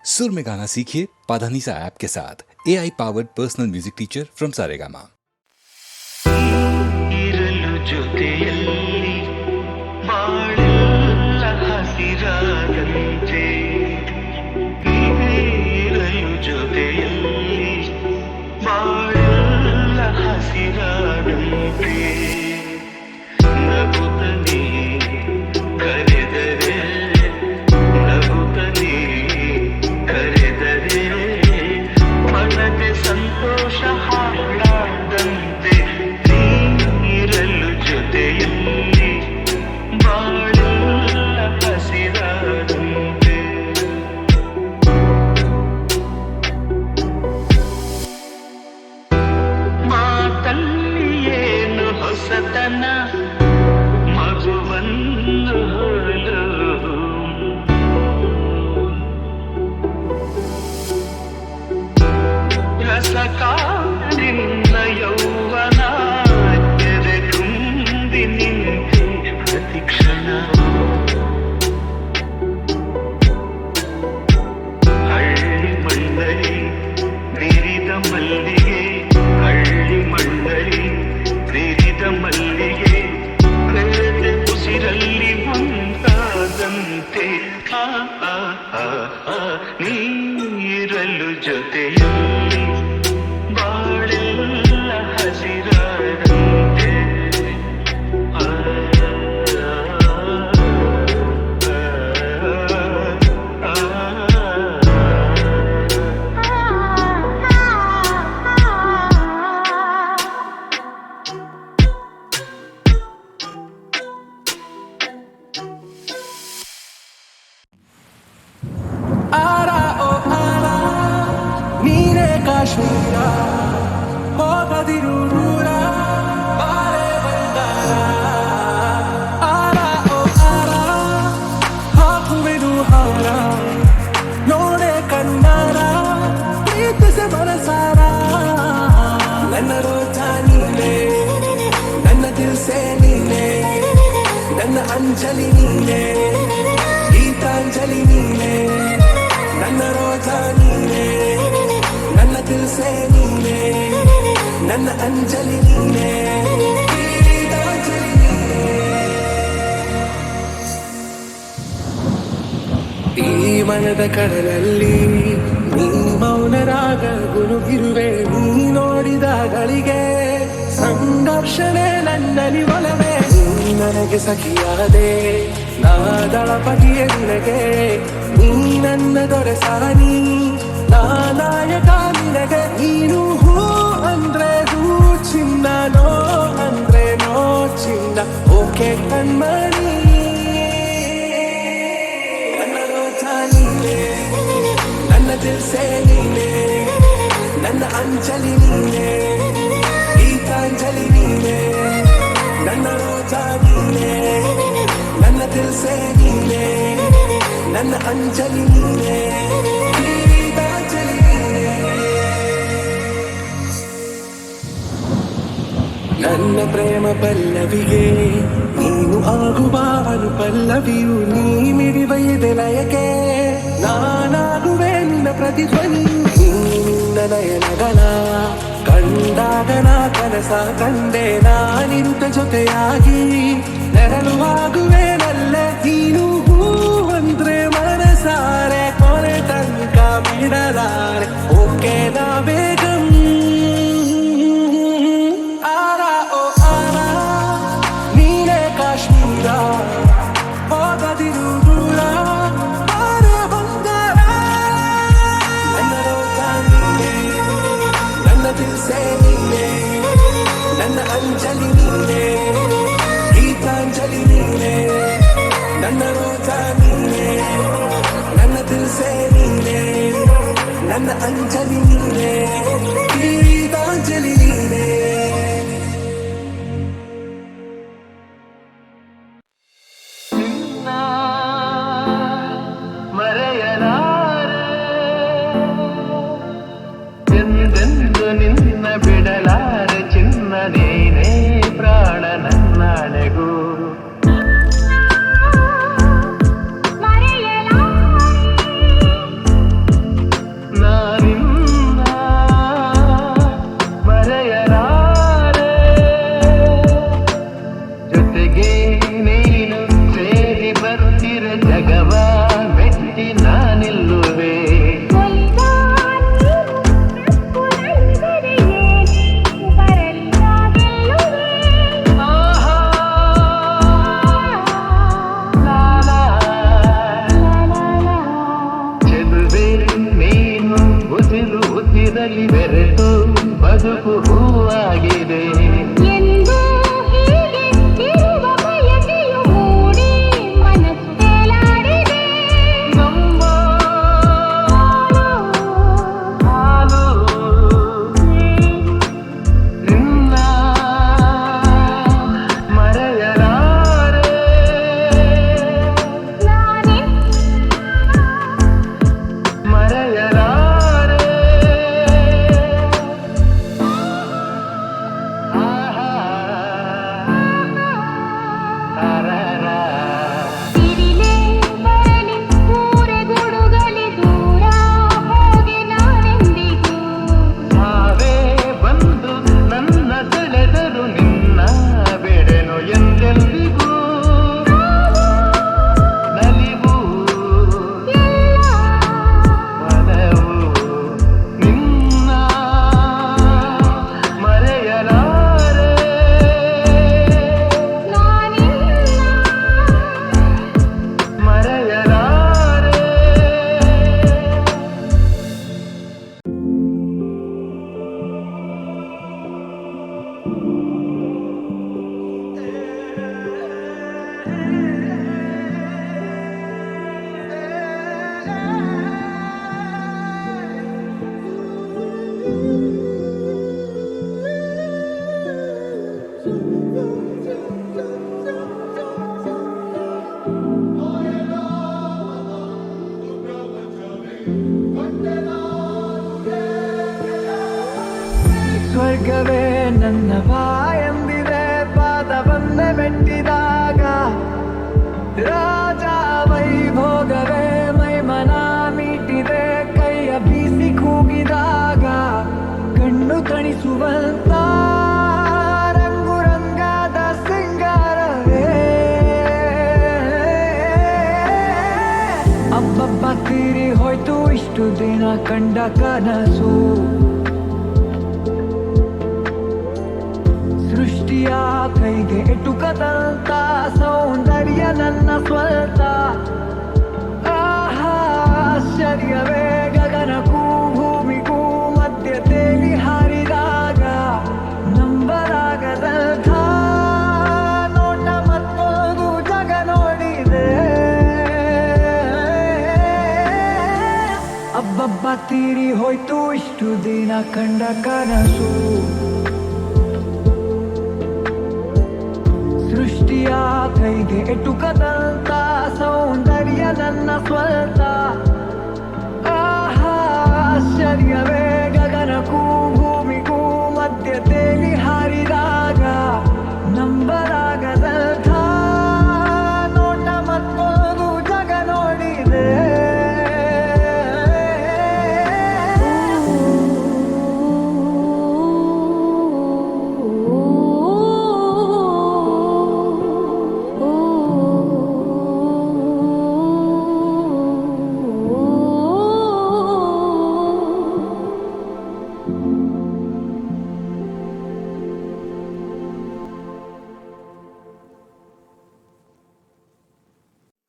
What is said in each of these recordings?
सुर में गाना सीखिए पाधानीसा ऐप के साथ AI powered personal music teacher from Saregama. ನೀರಲು ಜೊತೆಯಲ್ಲಿ ಬಾಳೆಲ್ಲ ಹಸಿರಾದಂತೆ ಕಾಶ್ಮೀರ ಹೋಗದಿರು ದೂರ ಬಾರೆ ಬಂಗಾರ ಆರ ಓ ಆರ ಹಾಕುವೆನು ಹಾರ ನೋಡೆ ಕಣ್ಣಾರ ಪ್ರೀತಿಸಿ ಮನಸಾರ ನನ್ನ ರೋಜ ನೀನೆ ನನ್ನ ದಿಲ್ಸೆ ನೀನೆ ನನ್ನ ಅಂಜಲಿ ನೀನೆ ಗೀತಾಂಜಲಿ ನೀನೆ ನನ್ನ ರೋಜ ನೀನೆ ನನ್ನ ದಿಲ್ಸೆ ನೀನೆ ನನ್ನ ಅಂಜಲಿ ನೀನೆ ಗೀತಾಂಜಲಿ ನೀನೆ ಈ ಮನದ ಕಡಲಲ್ಲಿ ನೀ ಮೌನರಾಗ ಗುನುಗಿರುವೆ ನೀ ನೋಡಿದ ಗಳಿಗೆ ಸಂಘರ್ಷಣೆ ನನ್ನಲ್ಲಿ ಒಲವೇ ನೀ ನನಗೆ ಸಖಿಯಾದೆ ನಾ ದಳಪತಿಯ ನಿನಗೆ ನೀ ನನ್ನ ದೊರೆ ಸಾನಿ ನಾಯಕ ನಿನಗೆ ನೀನು ಹೂ ಅಂದ್ರೆ ಹೂ ಚಿನ್ನ ನೋ ಅಂದ್ರೆ ನೋ ಚಿನ್ನ ಓಕೆ ಕಣ್ಮಣಿ ನನ್ನ ರೋಜ ನೀನೆ ನನ್ನ ದಿಲ್ಸೆ ನೀನೆ ನನ್ನ ಅಂಜಲಿ ನೀನೆ ಗೀತಾಂಜಲಿ ನೀನೆ ನನ್ನ ರೋಜ ನೀನೆ ನನ್ನ ದಿಲ್ಸೆ ನೀನೆ ನನ್ನ ಅಂಜಲಿ ನೀನೆ ನನ್ನ ಪ್ರೇಮ ಪಲ್ಲವಿಗೆ ನೀನು ಆಗುವ ಅನು ಪಲ್ಲವಿಯು ನೀ ಮಿಡಿವ ಎದೆಲಯಕ್ಕೆ ನಾನಾಗುವೆ ನಿನ್ನ ಪ್ರತಿಧ್ವನಿಯು ನಿನ್ನ ನಯನಗಳ ಕಂಡಾಗ ನಾ ಕನಸ ಕಂಡೆ ನಾನಿರುತ್ತ ಜೊತೆಯಾಗಿ ನೆರಳುವಾಗುವೆ ನಲ್ಲೆ ನೀನು ಹೂ ಅಂದ್ರೆ ಮನಸಾರೆ ಕೊನೆ ತನಕ ಬಿಡಲಾರೆ ಓಕೆ ನಾ ಬೇಗ ಹೋಗದಿರು ದೂರ ಬಾರೆ ಬಂಗಾರ ನನ್ನ ರೋಜ ನೀನೆ ನನ್ನ ದಿಲ್ಸೆ ನೀನೆ ನನ್ನ ಅಂಜಲಿ ನೀನೆ ಗೀತಾಂಜಲಿ ನೀನೆ ನನ್ನ ರೋಜ ನೀನೆ ನನ್ನ ದಿಲ್ಸೆ ನೀನೆ ನನ್ನ ಅಂಜಲಿ ನೀನೆ ಗೀತಾಂಜಲಿ ನೀನೆ ನಿನ್ನ ಬಿಡಲಾರೆ ಚಿನ್ನ ನೀನೇ ಪ್ರಾಣ ನನ್ನಾಳೆಗೂ ಸ್ವರ್ಗವೇ ನನ್ನ ಬಾಯೆಂದಿದೆ ಪಾದವನ್ನೇ ಮೆಟ್ಟಿದಾಗ ರಾಜ ವೈಭೋಗವೇ ಮೈಮನ ಮೀಟಿದೆ ಕೈಯ ಬೀಸಿ ಕೂಗಿದಾಗ ಕಣ್ಣು ತಣಿಸುವಂತ ರಂಗು ರಂಗಾದ ಸಿಂಗಾರವೇ ಅಬ್ಬಬ್ಬ ತೀರಿ ಹೋಯ್ತು ಇಷ್ಟು ದಿನ ಕಂಡ ಕನಸು ಸೃಷ್ಟಿಯ ಕೈಗೆ ಎಟುಕದಂತ ಸೌಂದರ್ಯ ನನ್ನ ಸ್ವಂತ ಆಶ್ಚರ್ಯವೇ ಗಗನಕ್ಕೂ ಭೂಮಿಗೂ ಮಧ್ಯ ತೇಲಿ ಹಾರಿದಾಗ ನಂಬಲಾಗದಂಥ ನೋಟ ಮತ್ತೊಂದು ಜಗ ನೋಡಿದೆ ಅಬ್ಬಬ್ಬ ತೀರಿ ಹೋಯ್ತು ಇಷ್ಟು ದಿನ ಕಂಡ ಕನಸು ಸೃಷ್ಟಿಯ ಕೈಗೆ ಎಟುಕದಂತ ಸೌಂದರ್ಯ ನನ್ನ ಸ್ವಂತ ಆಶ್ಚರ್ಯವೇ ಗಗನಕ್ಕೂ ಭೂಮಿಗೂ ಮಧ್ಯ ತೇಲಿ ಹಾರಿದಾಗ ನಂಬಲಾಗದಂಥ ನೋಟ ಮತ್ತೊಂದು ಜಗ ನೋಡಿದೆ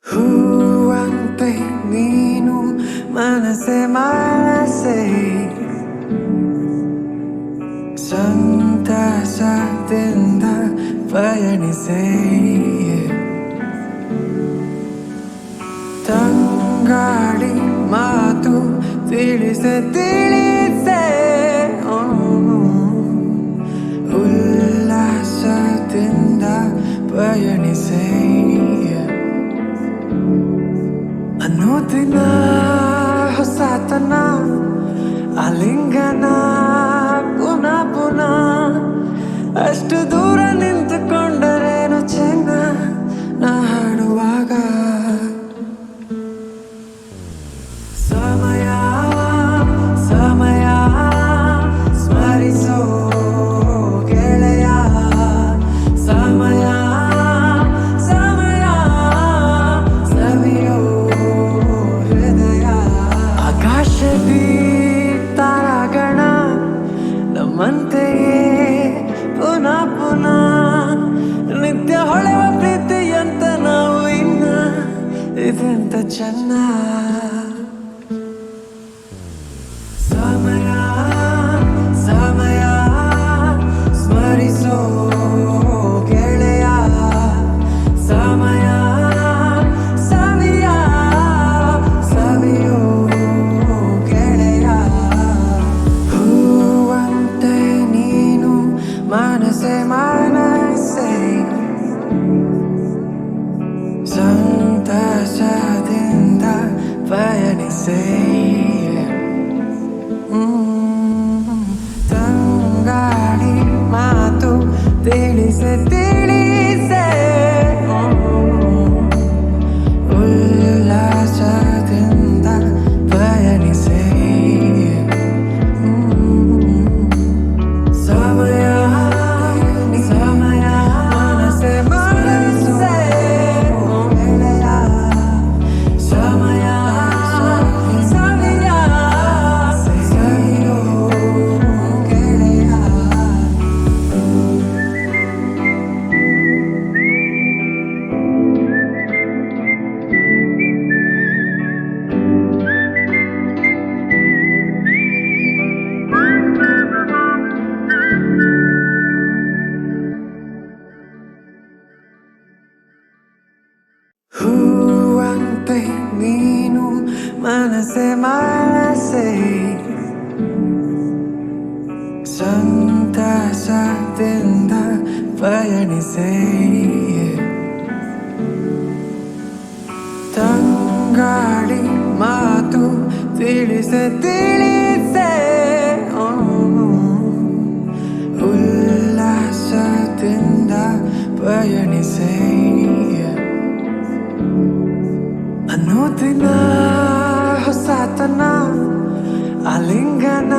ಹೂವಂತೆ ನೀನು ಮನಸೆ ಮನಸೆ ಸಂತಸದಿಂದ ಪಯಣಿಸೆ ತಂಗಾಡಿ ಮಾತು ತಿಳಿಸೆ ತಿಳಿಸೆ ಉಲ್ಲಾಸದಿಂದ ಪಯಣಿಸೆ ಅನ್ನೋದಿನ ಹೊಸತನ ಆಲಿಂಗನ ಪುನಃ ಪುನಃ ಅಷ್ಟು ದೂರ ನಿಂತುಕೊಂಡರೇನು ಚೆನ್ನ ನಾ ಹಾಡುವಾಗ ಸಮಯ ಸಮಯ ಸ್ಮರಿಸೋ ಗೆಳೆಯ ಸಮಯ ಸಮಯ ಸವಿಯೋ ಹೃದಯ ಆಕಾಶದಿ ತಾರಾಗಣ ನಮ್ಮಂತೆಯೇ ಪುನಃ ಪುನಃ ನಿತ್ಯ ಹೊಳೆವ ಪ್ರೀತಿಯಂತ ನಾವು ಇನ್ನ ಇದೆಂತ ಚೆನ್ನ ಸಮಯ ಸಮಯ ಸ್ಮರಿಸೋ ಗೆಳೆಯ ಸಮಯ ಸವಿಯ ಸವಿಯೋ ಗೆಳೆಯ ಹೂವಂತೆ ನೀನು ಮನಸೆ ಮನಸೆ ಸಂತಸದಿಂದ ಪಯಣಿಸೆ ತಂಗಾಡಿ ಮಾತು ತಿಳಿಸೆ ತಿಳಿಸೆ ಉಲ್ಲಾಸದಿಂದ ಪಯಣಿಸೆ ಸಮಯ ಸಮಯ ಮನಸೆ ಮನಸೆ ಗೆಳೆಯ ಸಮಯ ಸವಿಯ ಸವಿಯೋ ಗೆಳೆಯ ಹೂವಂತೆ ನೀನು ಮನಸೆ ಮನಸೆ ಸಂತಸದಿಂದ ಪಯಣಿಸೆ ತಂಗಾಡಿ ಮಾತು ಮಾತು ತಿಳಿಸೆ ತಿಳಿಸೆ ಉಲ್ಲಾಸದಿಂದ ಪಯಣಿಸೆ ಅನುದಿನ ಹೊಸತನ ಆಲಿಂಗನ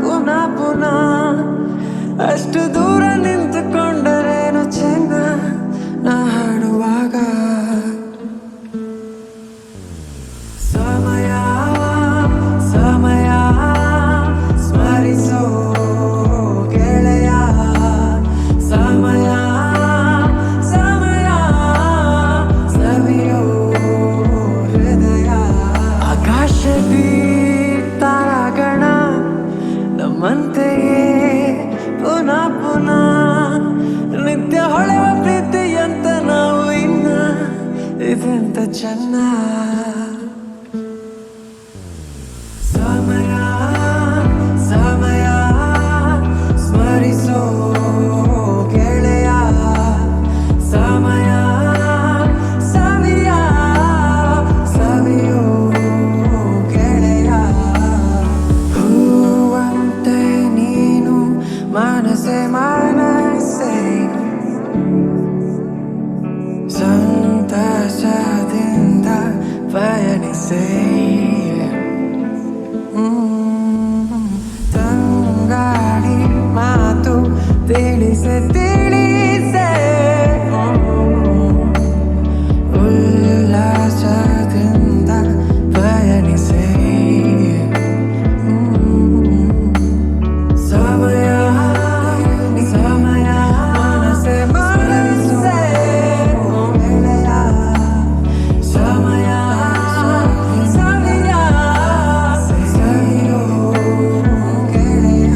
ಪುನಃ ಪುನಃ ಅಷ್ಟು ದೂರ ನಿಂತುಕೊಂಡರೇನು ಚೆನ್ನ ನಾ ಹಾಡುವಾಗ ಸಮಯ ಸಮಯ ಸ್ಮರಿಸೋ ಗೆಳೆಯ ಸಮಯ ಸಮಯ ಸವಿಯೋ ಹೃದಯ ಆಕಾಶದಿ ತಾರಾಗಣ ನಮ್ಮಂತೆಯೇ ಪುನಃ ಪುನಃ ನಿತ್ಯ ಹೊಳೆವ ಪ್ರೀತಿಯಂತ ನಾವು ಇನ್ನ ಇದೆಂತ ಚೆನ್ನ ಸಮಯ ಸಮಯ ಸ್ಮರಿಸೋ ಗೆಳೆಯ ಸಮಯ ಸವಿಯ ಸವಿಯೋ ಗೆಳೆಯ ಹೂವಂತೆ ನೀನು ಮನಸೆ ಮನಸೆ ಸಂತಸದಿಂದ ಪಯಣಿಸೆ ತಂಗಾಳಿ ಮಾತು ತಿಳಿಸೆ ತಿಳಿಸೆ ಉಲ್ಲಾಸದಿಂದ ಪಯಣಿಸೆ ಸಮಯ ಸಮಯ ಮನಸೆ ಮನಸೆ ಗೆಳೆಯ ಸಮಯ ಸವಿಯ ಸವಿಯೋ ಗೆಳೆಯ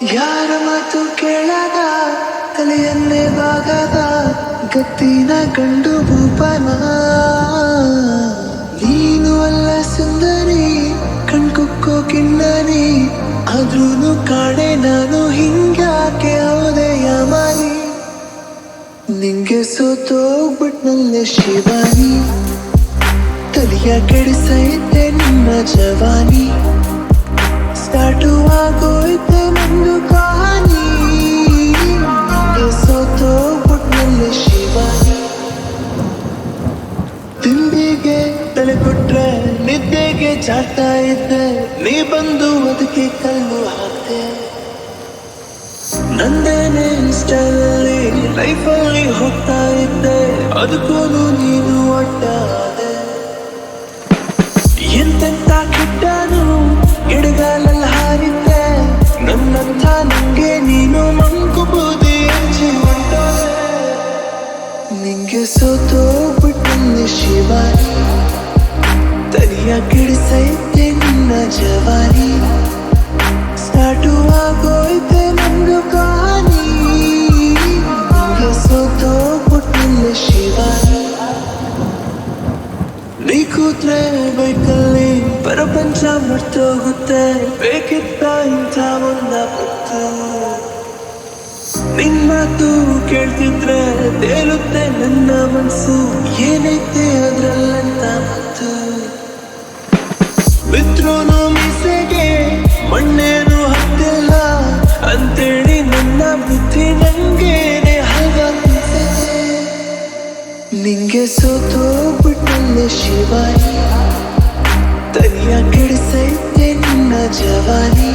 ಯಾರ ಮಾತು ಕೇಳದ ತಲೆಯನ್ನೇ ಬಾಗದ ಗತ್ತಿನ ಗಂಡು ಭೂಪನ ನೀನು ಅಲ್ಲ ಸುಂದರಿ ಕಣ್ಕುಕ್ಕೋ ಕಿನ್ನರಿ ಆದ್ರೂನು ಕಾಣೆ ನಾನು ಹಿಂಗ್ಯಾಕೆ ಹೌದೆ ಯಾಮಾರಿ ನಿಂಗೆ ಸೋತೋಗ್ಬಿಟ್ನಲ್ಲೆ ಶಿವಾನಿ ತಲೆಯ ಕೆಡಿಸೈತೆ ನಿಮ್ಮ ಜವಾನಿ ಸ್ಟಾರ್ಟು ಆಗೋಯ್ತೆ ನಂದು ಕಹಾನಿ ಸೋತೋಗ್ಬಿಟ್ನಲ್ಲೆ ಶಿವಾನಿ ತಿಂಡಿಗೆ ತಲೆ ಕೊಟ್ರೆ ನಿದ್ದೆಗೆ ಜಾಡ್ತಾ ಇದ್ದೆ ನೀ ಬಂದು ಅದಕ್ಕೆ ಕಲ್ಲು ಹಾಕ್ತೆ ನಂದೇನೆ ಸ್ಟೈಲಲ್ಲಿ ಲೈಫಲ್ಲಿ ಹೋಗ್ತಾ ಇದ್ದೆ ಅದಕ್ಕೂ ನೀನು ಅಡ್ಡಾದೆ ಎಂತೆಂತ ಕೆಟ್ಟನು ಎಡಗಾಲಲ್ಲಿ ಹಾರಿದ್ದೆ ನನ್ನಂಥ ನಂಗೆ ನೀನು ಮಂಕು ಬೂದಿ ಹಚ್ಚಿ ಹೊಂಟೋದೆ ನಿಂಗೆ ಸೋತೋಗ್ಬಿಟ್ಟಲ್ಲಿ ಶಿವಾನಿ ತಲೆಯ ಕೆಡಿಸೈತೆ ನಿನ್ನ ಜವಾನಿ ಸ್ಟಾರ್ಟು ಆಗೋಯ್ತೆ ನಂದು ಕಹಾನಿ ನಿಂಗೆ ಸೋತೋಗ್ಬಿಟ್ಟಲ್ಲಿ ಶಿವಾನಿ ನೀ ಕೂತ್ರೆ ಬೈಕಲ್ಲಿ ಪ್ರಪಂಚ ಮರ್ತೋಗುತ್ತೆ ಬೇಕಿತ್ತ ಇಂಥ ಒಂದ ಮುತ್ತು ನಿನ್ ಮಾತು ಕೇಳ್ತಿದ್ರೆ ತೇಲುತ್ತೆ ನನ್ನ ಮನ್ಸು ಏನೈತೆ ಅದ್ರಲ್ಲಂತ ಮತ್ತು ಬಿದ್ರೂನು ಮೀಸೆಗೆ ಮಣ್ಣೇನು ಹತ್ತಿಲ್ಲ ಅಂತೇಳಿ ನನ್ನ ಬುದ್ಧಿ ನಂಗೇನೆ ಹಲ್ವ ತಿನ್ಸಿದೆ ನಿಂಗೆ ಸೋತೋಗ್ಬಿಟ್ಟಲ್ಲೆ ಶಿವಾನಿ ತಲೆಯ ಕೆಡಿಸೈತೆ ನಿನ್ನ ಜವಾನಿ